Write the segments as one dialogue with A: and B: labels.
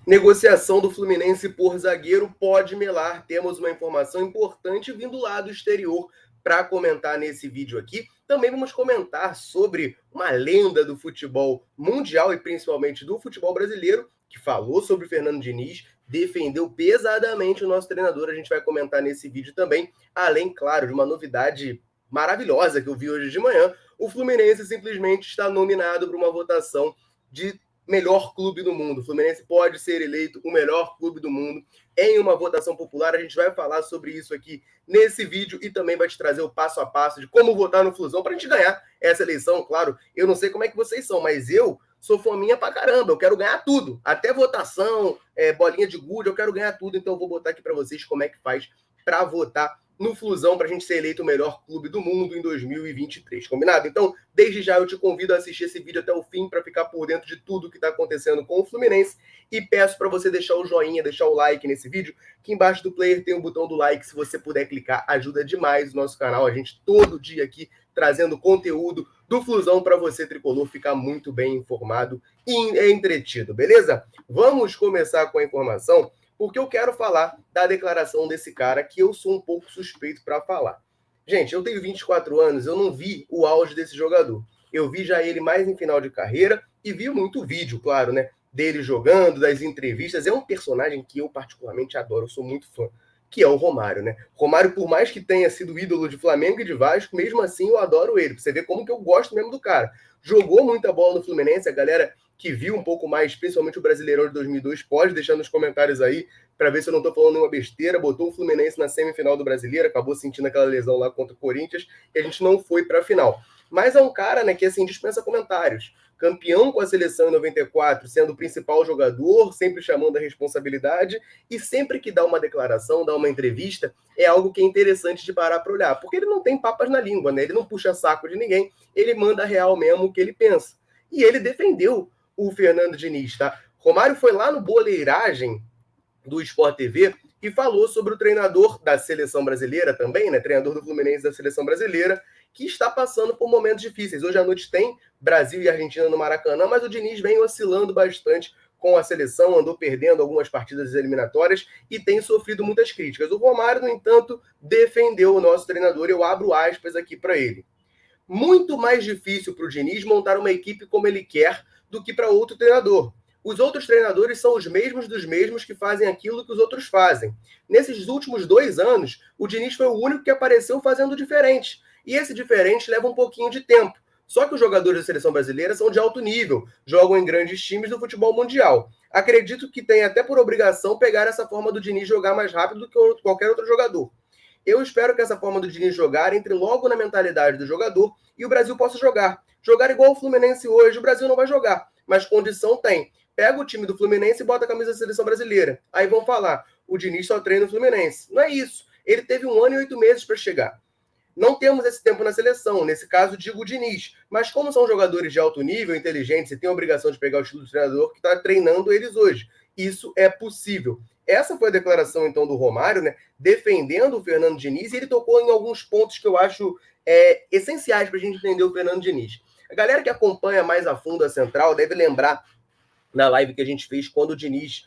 A: Negociação do Fluminense por zagueiro pode melar. Temos uma informação importante vindo lá do exterior para comentar nesse vídeo aqui. Também vamos comentar sobre uma lenda do futebol mundial e principalmente do futebol brasileiro, que falou sobre Fernando Diniz, defendeu pesadamente o nosso treinador. A gente vai comentar nesse vídeo também, além, claro, de uma novidade maravilhosa que eu vi hoje de manhã. O Fluminense simplesmente está nominado para uma votação de melhor clube do mundo. O Fluminense pode ser eleito o melhor clube do mundo em uma votação popular. A gente vai falar sobre isso aqui nesse vídeo e também vai te trazer o passo a passo de como votar no Flusão para a gente ganhar essa eleição. Claro, eu não sei como é que vocês são, mas eu sou fominha pra caramba. Eu quero ganhar tudo, até votação, bolinha de gude, eu quero ganhar tudo. Então eu vou botar aqui para vocês como é que faz para votar no Flusão para a gente ser eleito o melhor clube do mundo em 2023, combinado? Então, desde já eu te convido a assistir esse vídeo até o fim para ficar por dentro de tudo que está acontecendo com o Fluminense e peço para você deixar o joinha, deixar o like nesse vídeo, que embaixo do player tem o botão do like, se você puder clicar, ajuda demais o nosso canal, a gente todo dia aqui trazendo conteúdo do Flusão para você, tricolor, ficar muito bem informado e entretido, beleza? Vamos começar com a informação, porque eu quero falar da declaração desse cara que eu sou um pouco suspeito para falar. Gente, eu tenho 24 anos, eu não vi o auge desse jogador. Eu vi já ele mais em final de carreira e vi muito vídeo, claro, né? Dele jogando, das entrevistas. É um personagem que eu particularmente adoro, eu sou muito fã, que é o Romário, né? Romário, por mais que tenha sido ídolo de Flamengo e de Vasco, mesmo assim eu adoro ele. Pra você ver como que eu gosto mesmo do cara. Jogou muita bola no Fluminense, a galera que viu um pouco mais, principalmente o Brasileirão de 2002, pode deixar nos comentários aí para ver se eu não estou falando nenhuma besteira. Botou o Fluminense na semifinal do Brasileiro, acabou sentindo aquela lesão lá contra o Corinthians e a gente não foi para a final. Mas é um cara, né, que assim dispensa comentários. Campeão com a seleção em 94, sendo o principal jogador, sempre chamando a responsabilidade e sempre que dá uma declaração, dá uma entrevista, é algo que é interessante de parar para olhar, porque ele não tem papas na língua, né? Ele não puxa saco de ninguém, ele manda real mesmo o que ele pensa. E ele defendeu o Fernando Diniz, tá? Romário foi lá no Boleiragem do Sport TV e falou sobre o treinador da seleção brasileira também, né? Treinador do Fluminense da seleção brasileira, que está passando por momentos difíceis. Hoje à noite tem Brasil e Argentina no Maracanã, mas o Diniz vem oscilando bastante com a seleção, andou perdendo algumas partidas eliminatórias e tem sofrido muitas críticas. O Romário, no entanto, defendeu o nosso treinador. Eu abro aspas aqui para ele. Muito mais difícil para o Diniz montar uma equipe como ele quer do que para outro treinador. Os outros treinadores são os mesmos dos mesmos que fazem aquilo que os outros fazem. Nesses últimos 2 anos, o Diniz foi o único que apareceu fazendo diferente. E esse diferente leva um pouquinho de tempo. Só que os jogadores da seleção brasileira são de alto nível, jogam em grandes times do futebol mundial. Acredito que tem até por obrigação pegar essa forma do Diniz jogar mais rápido do que qualquer outro jogador. Eu espero que essa forma do Diniz jogar entre logo na mentalidade do jogador e o Brasil possa jogar. Jogar igual o Fluminense hoje, o Brasil não vai jogar, mas condição tem. Pega o time do Fluminense e bota a camisa da seleção brasileira. Aí vão falar, o Diniz só treina o Fluminense. Não é isso. Ele teve 1 ano e 8 meses para chegar. Não temos esse tempo na seleção, nesse caso digo o Diniz. Mas como são jogadores de alto nível, inteligentes, e tem a obrigação de pegar o estilo do treinador que está treinando eles hoje. Isso é possível. Essa foi a declaração, então, do Romário, né, defendendo o Fernando Diniz, e ele tocou em alguns pontos que eu acho essenciais para a gente entender o Fernando Diniz. A galera que acompanha mais a fundo a Central deve lembrar na live que a gente fez quando o Diniz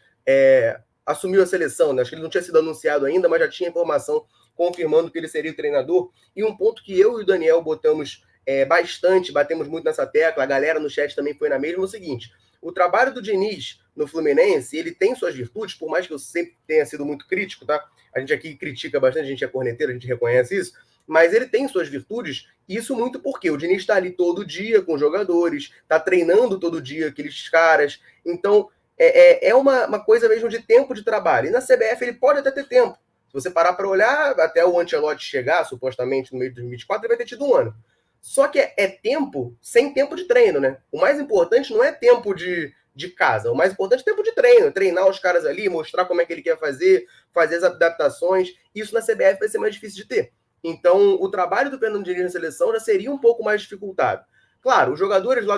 A: assumiu a seleção, né? Acho que ele não tinha sido anunciado ainda, mas já tinha informação confirmando que ele seria o treinador. E um ponto que eu e o Daniel botamos bastante, batemos muito nessa tecla, a galera no chat também foi na mesma, é o seguinte: o trabalho do Diniz no Fluminense, ele tem suas virtudes, por mais que eu sempre tenha sido muito crítico, tá? A gente aqui critica bastante, a gente é corneteiro, a gente reconhece isso, mas ele tem suas virtudes, isso muito porque o Diniz está ali todo dia com os jogadores, está treinando todo dia aqueles caras, então é uma coisa mesmo de tempo de trabalho. E na CBF ele pode até ter tempo. Se você parar para olhar, até o Ancelotti chegar, supostamente, no meio de 2024, ele vai ter tido 1 ano. Só que é tempo sem tempo de treino, né? O mais importante não é tempo de casa, o mais importante é tempo de treino. Treinar os caras ali, mostrar como é que ele quer fazer as adaptações. Isso na CBF vai ser mais difícil de ter. Então, o trabalho do Fernando Diniz na seleção já seria um pouco mais dificultado. Claro, os jogadores lá,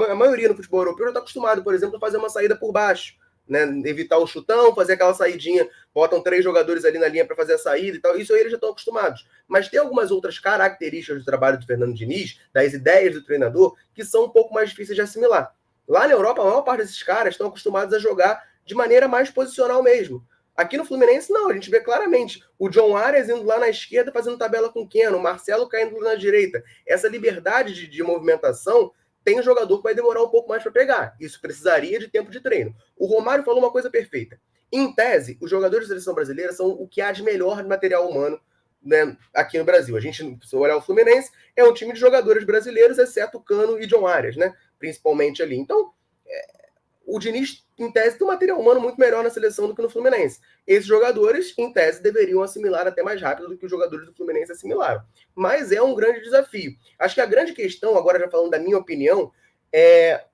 A: a maioria no futebol europeu já está acostumado, por exemplo, a fazer uma saída por baixo, né? Evitar o chutão, fazer aquela saidinha, botam 3 jogadores ali na linha para fazer a saída e tal. Isso aí eles já estão acostumados. Mas tem algumas outras características do trabalho do Fernando Diniz, das ideias do treinador, que são um pouco mais difíceis de assimilar. Lá na Europa, a maior parte desses caras estão acostumados a jogar de maneira mais posicional mesmo. Aqui no Fluminense, não, a gente vê claramente o John Arias indo lá na esquerda fazendo tabela com o Keno, o Marcelo caindo na direita. Essa liberdade de movimentação tem um jogador que vai demorar um pouco mais para pegar. Isso precisaria de tempo de treino. O Romário falou uma coisa perfeita. Em tese, os jogadores da seleção brasileira são o que há de melhor de material humano, né, aqui no Brasil. A gente, se olhar o Fluminense, é um time de jogadores brasileiros, exceto Cano e John Arias, né? Principalmente ali. Então, o Diniz, em tese, tem um material humano muito melhor na seleção do que no Fluminense. Esses jogadores, em tese, deveriam assimilar até mais rápido do que os jogadores do Fluminense assimilaram. Mas é um grande desafio. Acho que a grande questão, agora já falando da minha opinião, é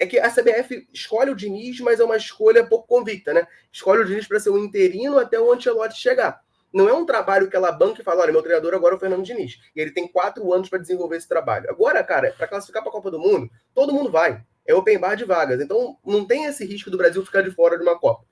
A: que a CBF escolhe o Diniz, mas é uma escolha pouco convicta, né? Escolhe o Diniz para ser um interino até o Ancelotti chegar. Não é um trabalho que ela banca e fala, olha, meu treinador agora é o Fernando Diniz. E ele tem 4 anos para desenvolver esse trabalho. Agora, cara, para classificar para a Copa do Mundo, todo mundo vai. É open bar de vagas. Então, não tem esse risco do Brasil ficar de fora de uma Copa.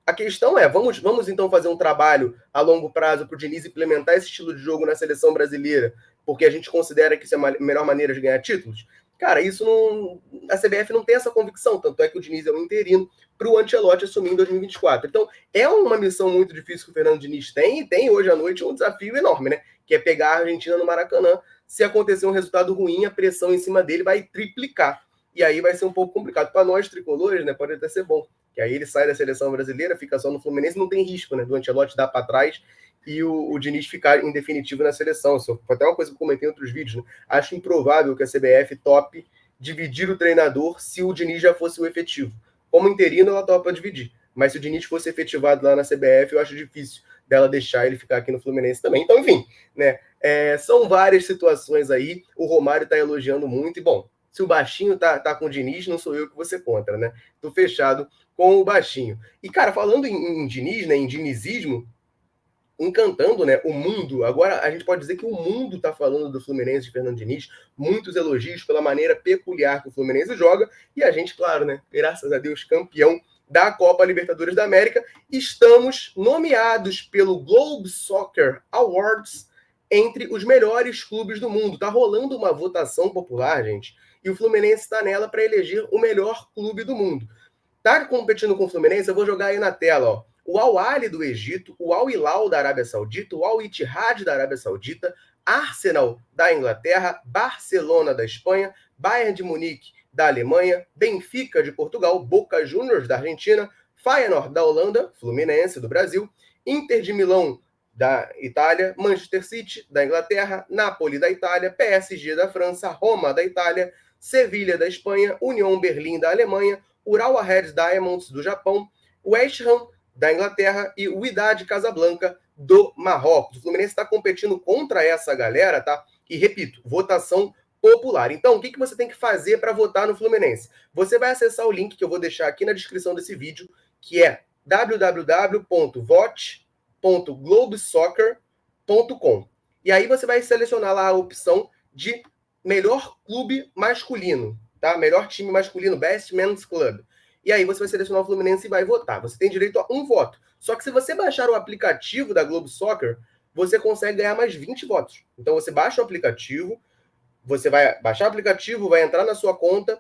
A: A questão é, vamos então fazer um trabalho a longo prazo para o Diniz implementar esse estilo de jogo na seleção brasileira, porque a gente considera que isso é a melhor maneira de ganhar títulos? Cara, isso não. A CBF não tem essa convicção, tanto é que o Diniz é um interino para o Ancelotti assumir em 2024. Então, é uma missão muito difícil que o Fernando Diniz tem, e tem hoje à noite um desafio enorme, né? Que é pegar a Argentina no Maracanã. Se acontecer um resultado ruim, a pressão em cima dele vai triplicar. E aí vai ser um pouco complicado. Para nós, tricolores, né? Pode até ser bom. Que aí ele sai da seleção brasileira, fica só no Fluminense, não tem risco, né? Do Ancelotti dar para trás e o Diniz ficar em definitivo na seleção. Isso foi até uma coisa que eu comentei em outros vídeos, né? Acho improvável que a CBF tope dividir o treinador se o Diniz já fosse o efetivo. Como interino, ela topa dividir. Mas se o Diniz fosse efetivado lá na CBF, eu acho difícil dela deixar ele ficar aqui no Fluminense também. Então, enfim, né? São várias situações aí. O Romário está elogiando muito. E, bom, se o baixinho tá com o Diniz, não sou eu que você contra, né? Tô fechado com o baixinho. E, cara, falando em Diniz, né? Em dinizismo, encantando, né, o mundo. Agora a gente pode dizer que o mundo está falando do Fluminense de Fernando Diniz, muitos elogios pela maneira peculiar que o Fluminense joga, e a gente, claro, né, graças a Deus, campeão da Copa Libertadores da América, estamos nomeados pelo Globe Soccer Awards entre os melhores clubes do mundo. Tá rolando uma votação popular, gente, e o Fluminense está nela para eleger o melhor clube do mundo. Tá competindo com o Fluminense? Eu vou jogar aí na tela, ó. O Al-Ahly do Egito, o Al-Hilal da Arábia Saudita, o Al-Ittihad da Arábia Saudita, Arsenal da Inglaterra, Barcelona da Espanha, Bayern de Munique da Alemanha, Benfica de Portugal, Boca Juniors da Argentina, Feyenoord da Holanda, Fluminense do Brasil, Inter de Milão da Itália, Manchester City da Inglaterra, Napoli da Itália, PSG da França, Roma da Itália, Sevilha da Espanha, União Berlim da Alemanha, Urawa Red Diamonds do Japão, West Ham da Inglaterra e o Wydad Casablanca do Marrocos. O Fluminense está competindo contra essa galera, tá? E repito, votação popular. Então, o que você tem que fazer para votar no Fluminense? Você vai acessar o link que eu vou deixar aqui na descrição desse vídeo, que é www.vote.globesoccer.com. E aí você vai selecionar lá a opção de melhor clube masculino, tá? Melhor time masculino, Best Men's Club. E aí você vai selecionar o Fluminense e vai votar. Você tem direito a um voto. Só que se você baixar o aplicativo da Globo Soccer, você consegue ganhar mais 20 votos. Então você baixa o aplicativo, você vai baixar o aplicativo, vai entrar na sua conta,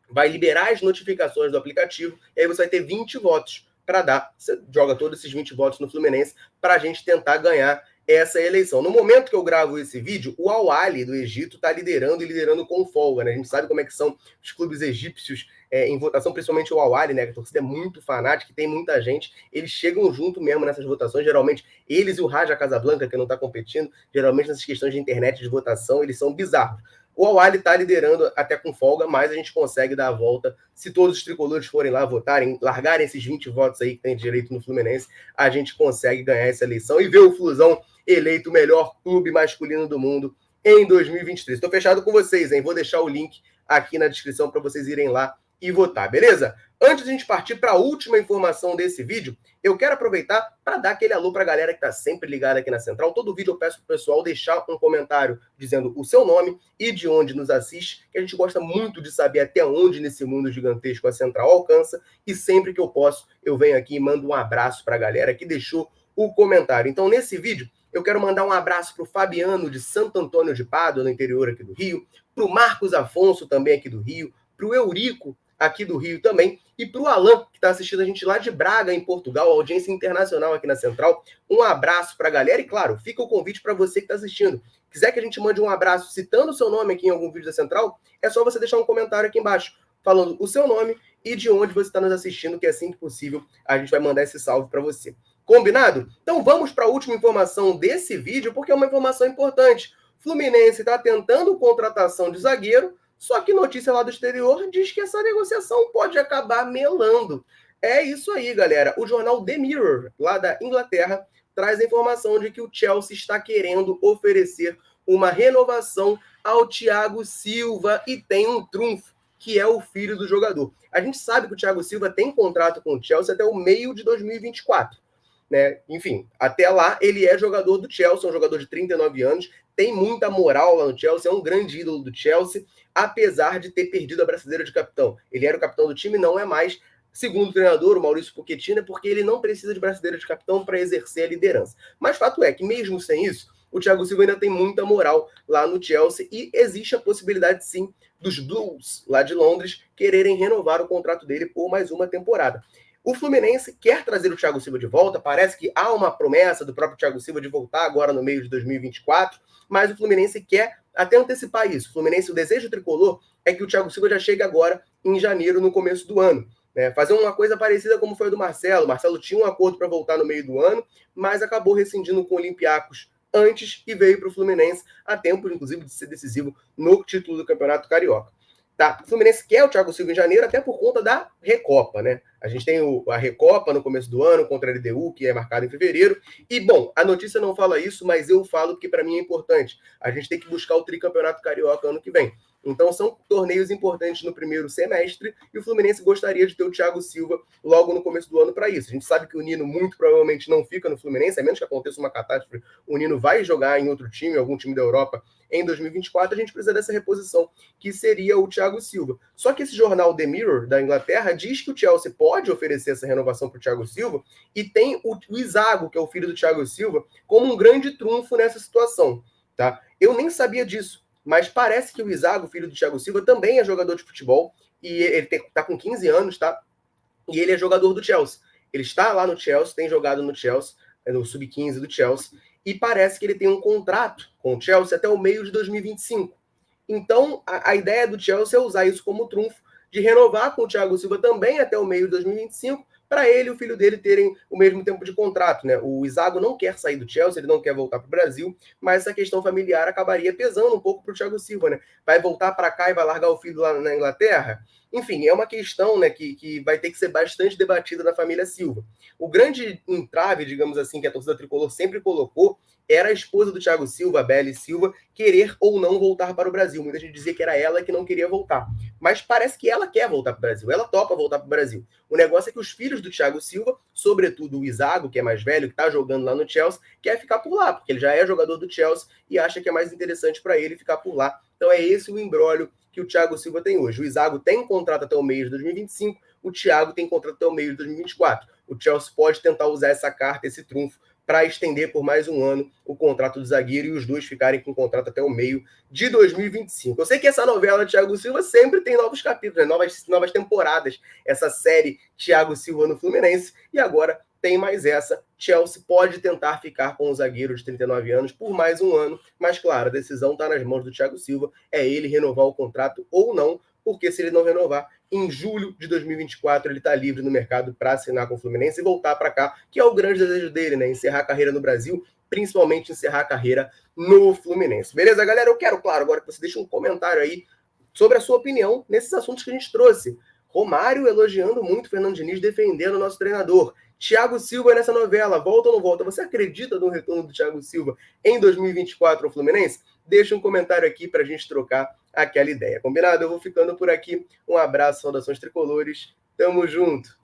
A: vai liberar as notificações do aplicativo, e aí você vai ter 20 votos para dar. Você joga todos esses 20 votos no Fluminense para a gente tentar ganhar essa eleição. No momento que eu gravo esse vídeo, o Al-Ahly do Egito está liderando e liderando com folga, né? A gente sabe como é que são os clubes egípcios em votação, principalmente o Al-Ahly, né? Que a torcida é muito fanática, tem muita gente. Eles chegam junto mesmo nessas votações, geralmente eles e o Raja Casablanca, que não está competindo, geralmente nessas questões de internet de votação, eles são bizarros. O Al-Ahly está liderando até com folga, mas a gente consegue dar a volta. Se todos os tricolores forem lá votarem, largarem esses 20 votos aí que tem direito no Fluminense, a gente consegue ganhar essa eleição e ver o Flusão eleito o melhor clube masculino do mundo em 2023. Estou fechado com vocês, hein? Vou deixar o link aqui na descrição para vocês irem lá e votar, beleza? Antes de a gente partir para a última informação desse vídeo, eu quero aproveitar para dar aquele alô para a galera que está sempre ligada aqui na Central. Todo vídeo eu peço para o pessoal deixar um comentário dizendo o seu nome e de onde nos assiste, que a gente gosta muito de saber até onde nesse mundo gigantesco a Central alcança, e sempre que eu posso, eu venho aqui e mando um abraço para a galera que deixou o comentário. Então, nesse vídeo, eu quero mandar um abraço para o Fabiano de Santo Antônio de Pádua, no interior aqui do Rio, para o Marcos Afonso, também aqui do Rio, para o Eurico, aqui do Rio também. E para o Alan, que está assistindo a gente lá de Braga, em Portugal, audiência internacional aqui na Central, um abraço para a galera. E claro, fica o convite para você que está assistindo. Quiser que a gente mande um abraço citando o seu nome aqui em algum vídeo da Central, é só você deixar um comentário aqui embaixo, falando o seu nome e de onde você está nos assistindo, que assim que possível a gente vai mandar esse salve para você. Combinado? Então vamos para a última informação desse vídeo, porque é uma informação importante. Fluminense está tentando contratação de zagueiro, só que notícia lá do exterior diz que essa negociação pode acabar melando. É isso aí, galera. O jornal The Mirror, lá da Inglaterra, traz a informação de que o Chelsea está querendo oferecer uma renovação ao Thiago Silva e tem um trunfo, que é o filho do jogador. A gente sabe que o Thiago Silva tem contrato com o Chelsea até o meio de 2024. Né? Enfim, até lá ele é jogador do Chelsea, um jogador de 39 anos, tem muita moral lá no Chelsea, é um grande ídolo do Chelsea, apesar de ter perdido a braçadeira de capitão. Ele era o capitão do time, não é mais. Segundo o treinador, o Maurício Pochettino, é porque ele não precisa de braçadeira de capitão para exercer a liderança. Mas fato é que mesmo sem isso, o Thiago Silva ainda tem muita moral lá no Chelsea e existe a possibilidade, sim, dos Blues, lá de Londres, quererem renovar o contrato dele por mais uma temporada. O Fluminense quer trazer o Thiago Silva de volta, parece que há uma promessa do próprio Thiago Silva de voltar agora no meio de 2024, mas o Fluminense quer até antecipar isso. O Fluminense, o desejo tricolor é que o Thiago Silva já chegue agora em janeiro, no começo do ano. Né? Fazer uma coisa parecida como foi a do Marcelo. O Marcelo tinha um acordo para voltar no meio do ano, mas acabou rescindindo com o Olympiacos antes e veio para o Fluminense a tempo, inclusive, de ser decisivo no título do Campeonato Carioca. Tá? O Fluminense quer o Thiago Silva em janeiro até por conta da Recopa, né? A gente tem a Recopa no começo do ano contra a LDU, que é marcada em fevereiro. E, bom, a notícia não fala isso, mas eu falo porque para mim é importante. A gente tem que buscar o tricampeonato carioca ano que vem. Então são torneios importantes no primeiro semestre e o Fluminense gostaria de ter o Thiago Silva logo no começo do ano para isso. A gente sabe que o Nino muito provavelmente não fica no Fluminense, a menos que aconteça uma catástrofe, o Nino vai jogar em outro time, algum time da Europa em 2024, a gente precisa dessa reposição, que seria o Thiago Silva. Só que esse jornal The Mirror, da Inglaterra, diz que o Chelsea pode oferecer essa renovação para o Thiago Silva e tem o Isago, que é o filho do Thiago Silva, como um grande trunfo nessa situação. Tá? Eu nem sabia disso, mas parece que o Isago, filho do Thiago Silva, também é jogador de futebol e ele está com 15 anos, tá? E ele é jogador do Chelsea. Ele está lá no Chelsea, tem jogado no Chelsea, no Sub-15 do Chelsea, e parece que ele tem um contrato com o Chelsea até o meio de 2025. Então, a ideia do Chelsea é usar isso como trunfo de renovar com o Thiago Silva também até o meio de 2025, para ele e o filho dele terem o mesmo tempo de contrato. Né? O Isago não quer sair do Chelsea, ele não quer voltar para o Brasil, mas essa questão familiar acabaria pesando um pouco para o Thiago Silva. Né? Vai voltar para cá e vai largar o filho lá na Inglaterra? Enfim, é uma questão, né, que vai ter que ser bastante debatida na família Silva. O grande entrave, digamos assim, que a torcida tricolor sempre colocou era a esposa do Thiago Silva, a Belle Silva, querer ou não voltar para o Brasil. Muita gente dizia que era ela que não queria voltar. Mas parece que ela quer voltar para o Brasil. Ela topa voltar para o Brasil. O negócio é que os filhos do Thiago Silva, sobretudo o Isago, que é mais velho, que está jogando lá no Chelsea, quer ficar por lá, porque ele já é jogador do Chelsea e acha que é mais interessante para ele ficar por lá. Então é esse o imbróglio que o Thiago Silva tem hoje. O Isago tem contrato até o meio de 2025, o Thiago tem contrato até o meio de 2024. O Chelsea pode tentar usar essa carta, esse trunfo, para estender por mais um ano o contrato do zagueiro e os dois ficarem com contrato até o meio de 2025. Eu sei que essa novela Thiago Silva sempre tem novos capítulos, né? novas temporadas, essa série Thiago Silva no Fluminense, e agora tem mais essa. Chelsea pode tentar ficar com o zagueiro de 39 anos por mais um ano, mas claro, a decisão está nas mãos do Thiago Silva, é ele renovar o contrato ou não, porque se ele não renovar, em julho de 2024 ele está livre no mercado para assinar com o Fluminense e voltar para cá, que é o grande desejo dele, né? Encerrar a carreira no Brasil, principalmente encerrar a carreira no Fluminense. Beleza, galera? Eu quero, claro, agora que você deixe um comentário aí sobre a sua opinião nesses assuntos que a gente trouxe. Romário elogiando muito o Fernando Diniz, defendendo o nosso treinador. Thiago Silva nessa novela, volta ou não volta? Você acredita no retorno do Thiago Silva em 2024 ao Fluminense? Deixa um comentário aqui para a gente trocar aquela ideia. Combinado? Eu vou ficando por aqui. Um abraço, saudações tricolores. Tamo junto.